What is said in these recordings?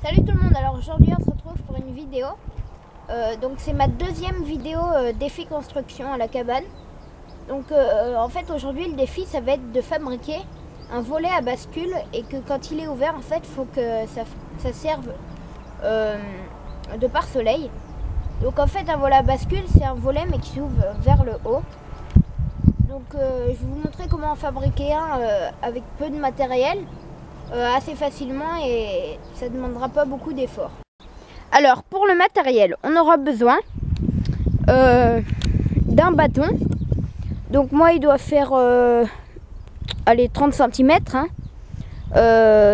Salut tout le monde, alors aujourd'hui on se retrouve pour une vidéo. Donc c'est ma deuxième vidéo défi construction à la cabane. Donc en fait aujourd'hui le défi ça va être de fabriquer un volet à bascule et que quand il est ouvert en fait il faut que ça serve de pare-soleil. Donc en fait un volet à bascule c'est un volet mais qui s'ouvre vers le haut. Donc je vais vous montrer comment en fabriquer un avec peu de matériel. Assez facilement et ça ne demandera pas beaucoup d'efforts. Alors pour le matériel, on aura besoin d'un bâton. Donc moi il doit faire 30 cm.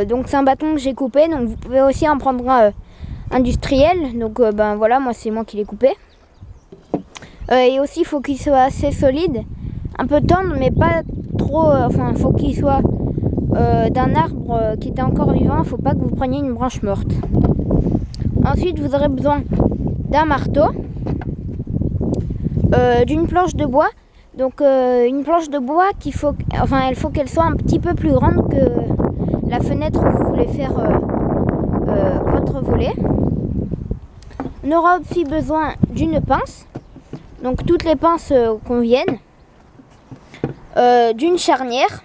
Donc c'est un bâton que j'ai coupé. Donc vous pouvez aussi en prendre un industriel. Donc ben voilà, moi c'est moi qui l'ai coupé. Et aussi il faut qu'il soit assez solide, un peu tendre mais pas trop. Enfin il faut qu'il soit d'un arbre qui était encore vivant, il ne faut pas que vous preniez une branche morte. Ensuite vous aurez besoin d'un marteau, d'une planche de bois. Donc une planche de bois il faut qu'elle soit un petit peu plus grande que la fenêtre où vous voulez faire votre volet. On aura aussi besoin d'une pince, donc toutes les pinces conviennent, d'une charnière,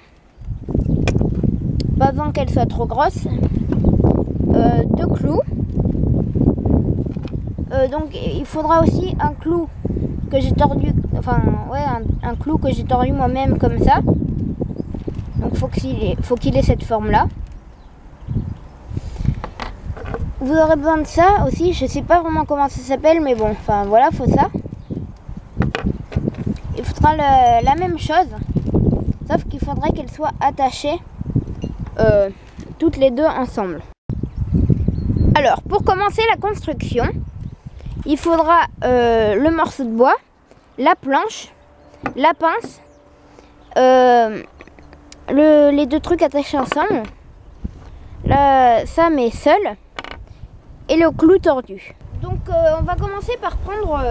pas besoin qu'elle soit trop grosse, de clous. Donc il faudra aussi un clou que j'ai tordu, un clou que j'ai tordu moi-même comme ça. Donc faut qu'il ait cette forme là. Vous aurez besoin de ça aussi, je sais pas vraiment comment ça s'appelle, mais bon, enfin voilà, faut ça. Il faudra la même chose, sauf qu'il faudrait qu'elle soit attachée toutes les deux ensemble. Alors pour commencer la construction, il faudra le morceau de bois, la planche, la pince, les deux trucs attachés ensemble, ça mais seul, et le clou tordu. Donc on va commencer par prendre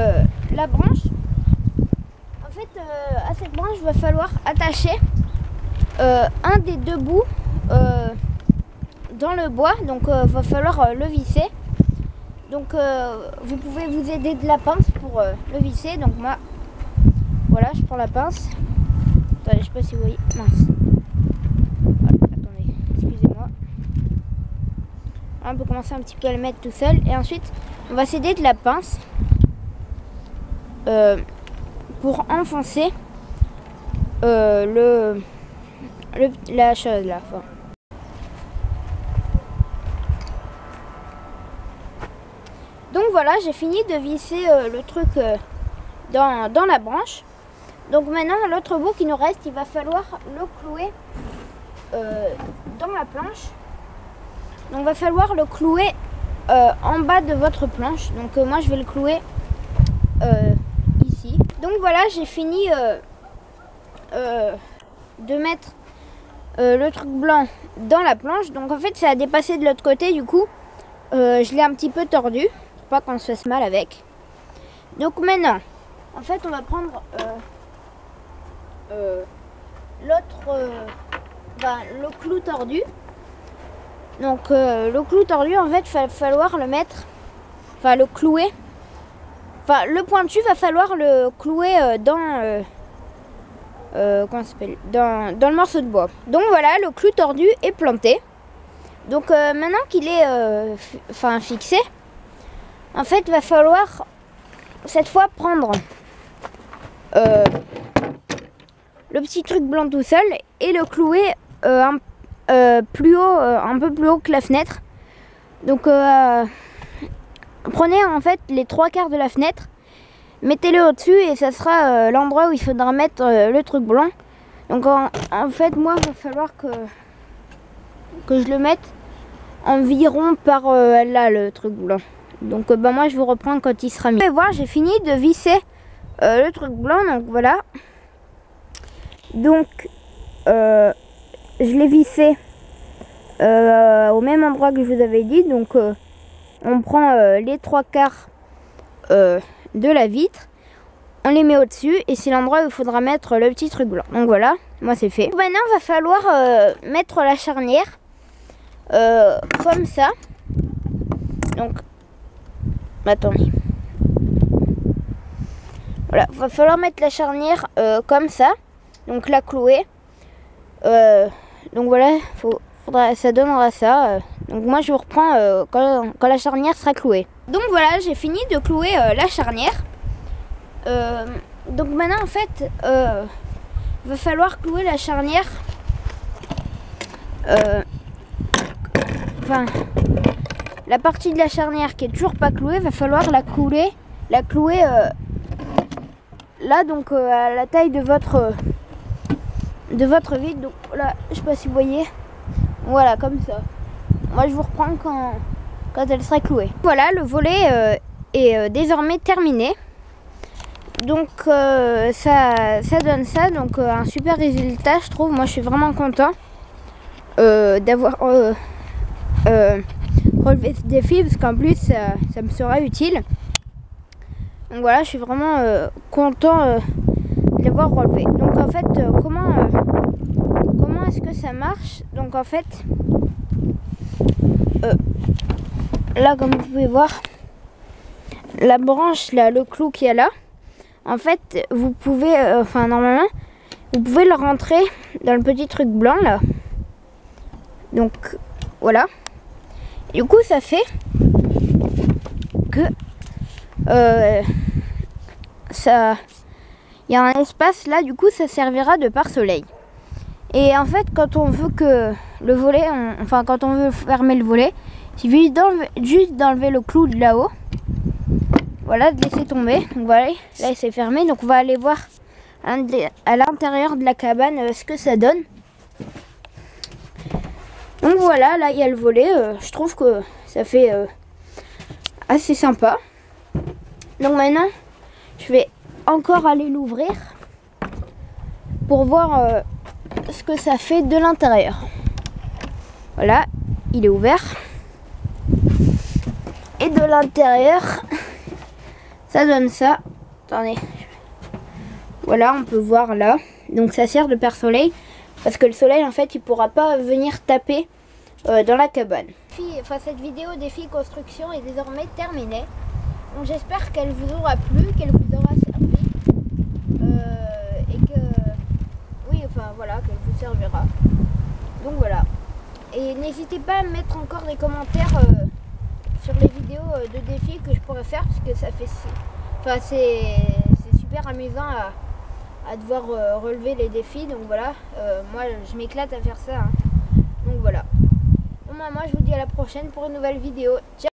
la branche. En fait à cette branche il va falloir attacher un des deux bouts dans le bois, donc va falloir le visser. Donc vous pouvez vous aider de la pince pour le visser. Donc moi voilà, je prends la pince. Attendez, je sais pas si vous voyez. Mince. Voilà, attendez, excusez-moi. On peut commencer un petit peu à le mettre tout seul et ensuite on va s'aider de la pince pour enfoncer la chose là. Donc voilà, j'ai fini de visser le truc dans la branche. Donc maintenant l'autre bout qui nous reste, il va falloir le clouer dans la planche. Donc il va falloir le clouer en bas de votre planche. Donc moi je vais le clouer ici. Donc voilà, j'ai fini de mettre le truc blanc dans la planche. Donc en fait ça a dépassé de l'autre côté, du coup je l'ai un petit peu tordu pour pas qu'on se fasse mal avec. Donc maintenant en fait on va prendre le clou tordu. Donc le clou tordu en fait il va falloir le mettre, le clouer, le pointu va falloir le clouer dans comment ça s'appelle, dans le morceau de bois. Donc voilà, le clou tordu est planté. Donc maintenant qu'il est fixé, en fait il va falloir cette fois prendre le petit truc blanc tout seul et le clouer un peu plus haut que la fenêtre. Donc prenez en fait les 3/4 de la fenêtre, mettez-le au-dessus et ça sera l'endroit où il faudra mettre le truc blanc. Donc en fait moi il va falloir que je le mette environ par là, le truc blanc. Donc moi je vous reprends quand il sera mis. Vous pouvez voir, j'ai fini de visser le truc blanc, donc voilà. Donc je l'ai vissé au même endroit que je vous avais dit. Donc on prend les 3/4 de la vitre, on les met au-dessus et c'est l'endroit où il faudra mettre le petit truc blanc. Donc voilà, moi c'est fait. Maintenant il va falloir mettre la charnière comme ça. Donc, attendez. Voilà, va falloir mettre la charnière comme ça. Donc la clouer. Donc voilà, ça donnera ça. Donc moi je vous reprends quand la charnière sera clouée. Donc voilà, j'ai fini de clouer la charnière. Donc maintenant en fait, va falloir clouer la charnière. Enfin, la partie de la charnière qui est toujours pas clouée, va falloir la clouer là, donc à la taille de votre vide. Donc là, je sais pas si vous voyez, voilà, comme ça. Moi je vous reprends quand elle sera clouée. Voilà, le volet est désormais terminé. Donc ça donne ça, donc un super résultat je trouve. Moi je suis vraiment content d'avoir relevé ce défi, parce qu'en plus ça me sera utile. Donc voilà, je suis vraiment content de l'avoir relevé. Donc en fait, comment est-ce que ça marche? Donc en fait, là comme vous pouvez voir, la branche là, le clou qu'il y a là, en fait vous pouvez, normalement vous pouvez le rentrer dans le petit truc blanc là. Donc voilà. Du coup ça fait que il y a un espace là, du coup ça servira de pare-soleil. Et en fait quand on veut que le volet, quand on veut fermer le volet, il suffit juste d'enlever le clou de là-haut. Voilà, de laisser tomber. Donc voilà, là c'est fermé. Donc on va aller voir à l'intérieur de la cabane ce que ça donne. Donc voilà, là il y a le volet. Je trouve que ça fait assez sympa. Donc maintenant, je vais encore aller l'ouvrir pour voir ce que ça fait de l'intérieur. Voilà, il est ouvert. Et de l'intérieur, ça donne ça. Attendez. Voilà, on peut voir là. Donc ça sert de pare-soleil, parce que le soleil en fait il pourra pas venir taper dans la cabane. Cette vidéo défi construction est désormais terminée. Donc j'espère qu'elle vous aura plu, qu'elle vous aura servi et que qu'elle vous servira. Donc voilà. Et n'hésitez pas à mettre encore des commentaires sur les vidéos de défis que je pourrais faire, parce que ça fait c'est super amusant à devoir relever les défis. Donc voilà, moi je m'éclate à faire ça. Donc voilà. Bon, moi je vous dis à la prochaine pour une nouvelle vidéo. Ciao.